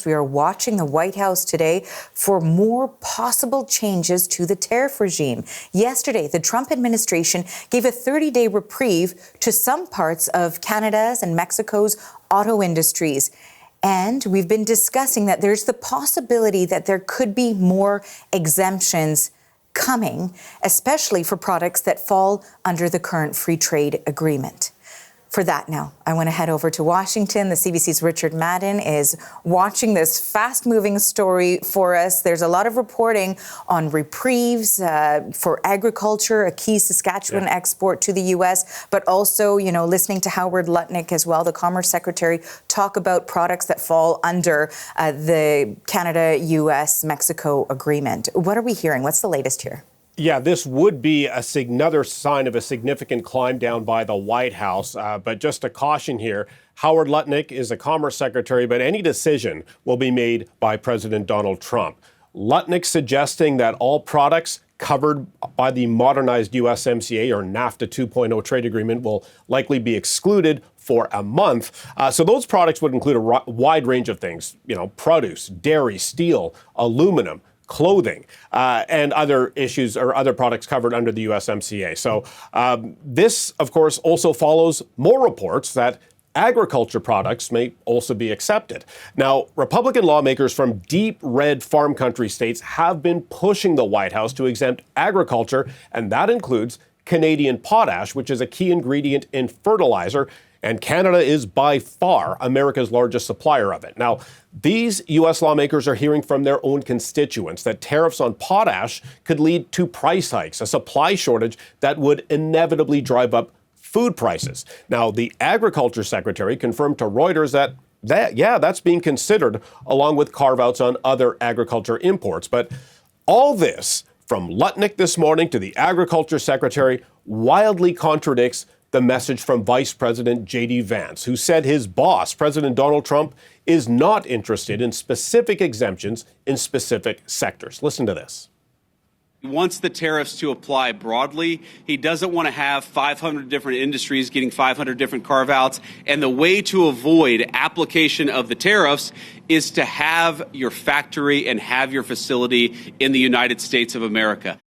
We are watching the White House today for more possible changes to the tariff regime. Yesterday, the Trump administration gave a 30-day reprieve to some parts of Canada's and Mexico's auto industries. And we've been discussing that there's the possibility that there could be more exemptions coming, especially for products that fall under the current free trade agreement. For that now, I want to head over to Washington. The CBC's Richard Madden is watching this fast-moving story for us. There's a lot of reporting on reprieves for agriculture, a key Saskatchewan export to the U.S., but also, listening to Howard Lutnick as well, the Commerce Secretary, talk about products that fall under the Canada-U.S.-Mexico agreement. What are we hearing? What's the latest here? Yeah, this would be another sign of a significant climb down by the White House. But just a caution here, Howard Lutnick is the Commerce Secretary, but any decision will be made by President Donald Trump. Lutnick suggesting that all products covered by the modernized USMCA or NAFTA 2.0 trade agreement will likely be excluded for a month. So those products would include a wide range of things, produce, dairy, steel, aluminum, clothing, and other issues or other products covered under the USMCA. So this, of course, also follows more reports that agriculture products may also be accepted. Now, Republican lawmakers from deep red farm country states have been pushing the White House to exempt agriculture, and that includes Canadian potash, which is a key ingredient in fertilizer, and Canada is by far America's largest supplier of it. Now, these U.S. lawmakers are hearing from their own constituents that tariffs on potash could lead to price hikes, a supply shortage that would inevitably drive up food prices. Now, the Agriculture Secretary confirmed to Reuters that that's being considered along with carve-outs on other agriculture imports. But all this, from Lutnick this morning to the Agriculture Secretary, wildly contradicts the message from Vice-President JD Vance, who said his boss, President Donald Trump, is not interested in specific exemptions in specific sectors. Listen to this. He wants the tariffs to apply broadly. He doesn't want to have 500 different industries getting 500 different carve-outs. And the way to avoid application of the tariffs is to have your factory and have your facility in the United States of America.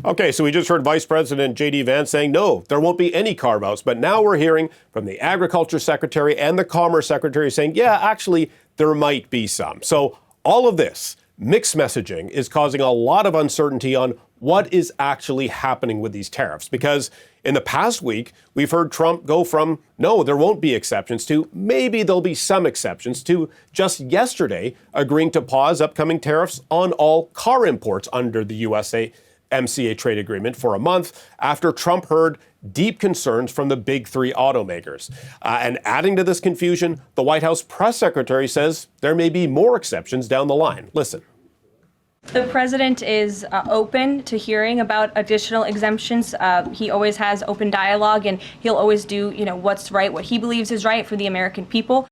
Okay, so we just heard Vice President JD Vance saying, no, there won't be any carve-outs. But now we're hearing from the Agriculture Secretary and the Commerce Secretary saying, yeah, actually, there might be some. So all of this mixed messaging is causing a lot of uncertainty on what is actually happening with these tariffs. Because in the past week, we've heard Trump go from, no, there won't be exceptions, to maybe there'll be some exceptions, to just yesterday agreeing to pause upcoming tariffs on all car imports under the USMCA trade agreement for a month after Trump heard deep concerns from the big three automakers. And adding to this confusion, the White House press secretary says there may be more exceptions down the line. Listen. The president is open to hearing about additional exemptions. He always has open dialogue, and he'll always do, what's right, what he believes is right for the American people.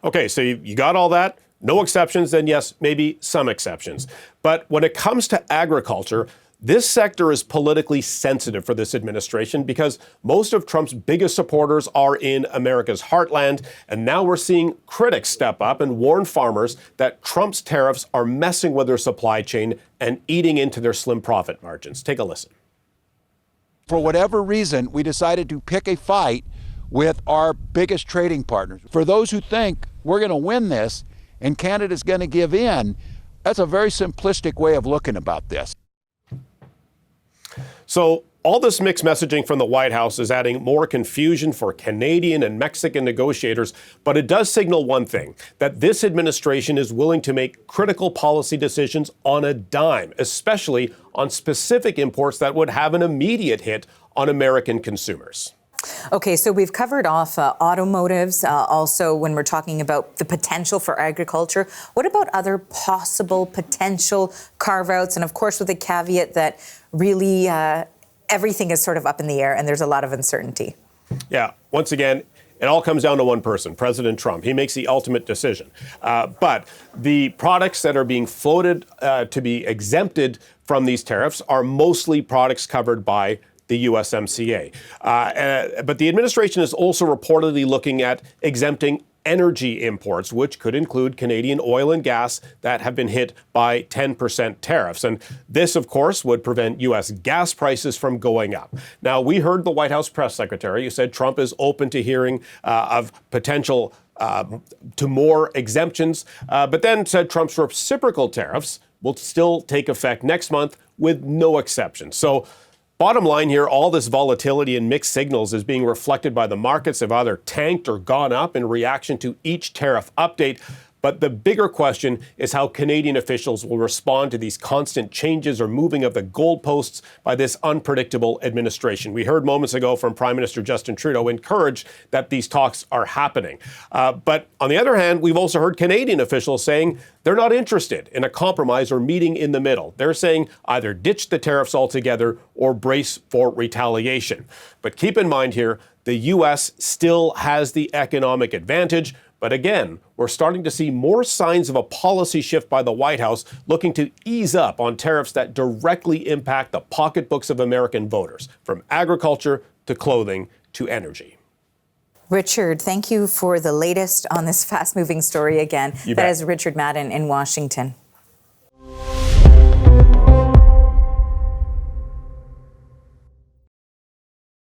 Okay, so you got all that. No exceptions, then yes, maybe some exceptions. But when it comes to agriculture, this sector is politically sensitive for this administration because most of Trump's biggest supporters are in America's heartland. And now we're seeing critics step up and warn farmers that Trump's tariffs are messing with their supply chain and eating into their slim profit margins. Take a listen. For whatever reason, we decided to pick a fight with our biggest trading partners. For those who think we're going to win this and Canada's going to give in, that's a very simplistic way of looking about this. So all this mixed messaging from the White House is adding more confusion for Canadian and Mexican negotiators, but it does signal one thing, that this administration is willing to make critical policy decisions on a dime, especially on specific imports that would have an immediate hit on American consumers. Okay, so we've covered off automotives, also when we're talking about the potential for agriculture. What about other possible potential carve-outs? And of course, with the caveat that really everything is sort of up in the air and there's a lot of uncertainty. Yeah, once again, it all comes down to one person, President Trump. He makes the ultimate decision. But the products that are being floated to be exempted from these tariffs are mostly products covered by the USMCA. But the administration is also reportedly looking at exempting energy imports, which could include Canadian oil and gas that have been hit by 10% tariffs. And this, of course, would prevent U.S. gas prices from going up. Now, we heard the White House press secretary who said Trump is open to hearing of potential to more exemptions, but then said Trump's reciprocal tariffs will still take effect next month with no exceptions. So bottom line here, all this volatility and mixed signals is being reflected by the markets have either tanked or gone up in reaction to each tariff update. But the bigger question is how Canadian officials will respond to these constant changes or moving of the goalposts by this unpredictable administration. We heard moments ago from Prime Minister Justin Trudeau encourage that these talks are happening. But on the other hand, we've also heard Canadian officials saying they're not interested in a compromise or meeting in the middle. They're saying either ditch the tariffs altogether or brace for retaliation. But keep in mind here, the U.S. still has the economic advantage. But again, we're starting to see more signs of a policy shift by the White House looking to ease up on tariffs that directly impact the pocketbooks of American voters, from agriculture to clothing to energy. Richard, thank you for the latest on this fast-moving story again. You bet. That is Richard Madden in Washington.